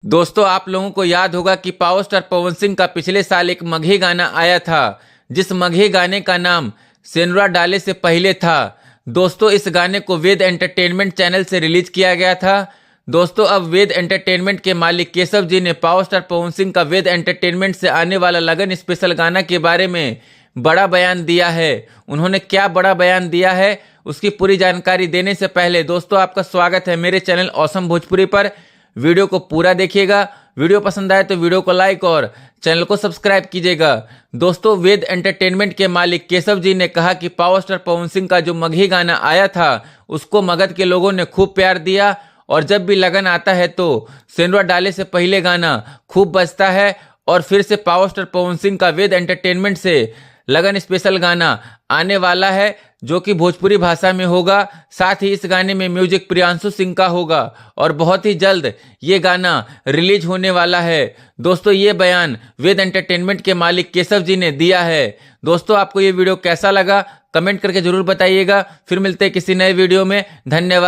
दोस्तों, आप लोगों को याद होगा कि पावर स्टार पवन सिंह का पिछले साल एक मगही गाना आया था, जिस मगही गाने का नाम सेनुरा डाले से पहले था। दोस्तों, इस गाने को वेद एंटरटेनमेंट चैनल से रिलीज किया गया था। दोस्तों, अब वेद एंटरटेनमेंट के मालिक केशव जी ने पावर स्टार पवन सिंह का वेद एंटरटेनमेंट से आने वाला लगन स्पेशल गाना के बारे में बड़ा बयान दिया है। उन्होंने क्या बड़ा बयान दिया है, उसकी पूरी जानकारी देने से पहले दोस्तों आपका स्वागत है मेरे चैनल ऑसम भोजपुरी पर। वीडियो को पूरा देखिएगा। वीडियो पसंद आए तो वीडियो को लाइक और चैनल को सब्सक्राइब कीजिएगा। दोस्तों, वेद एंटरटेनमेंट के मालिक केशव जी ने कहा कि पावर स्टार पवन सिंह का जो मगही गाना आया था उसको मगध के लोगों ने खूब प्यार दिया, और जब भी लगन आता है तो सेनुरा डाले से पहले गाना खूब बजता है। और फिर से पावर स्टार पवन सिंह का वेद एंटरटेनमेंट से लगन स्पेशल गाना आने वाला है, जो कि भोजपुरी भाषा में होगा। साथ ही इस गाने में म्यूजिक प्रियांशु सिंह का होगा और बहुत ही जल्द ये गाना रिलीज होने वाला है। दोस्तों, ये बयान वेद एंटरटेनमेंट के मालिक केशव जी ने दिया है। दोस्तों, आपको ये वीडियो कैसा लगा कमेंट करके जरूर बताइएगा। फिर मिलते हैं किसी नए वीडियो में। धन्यवाद।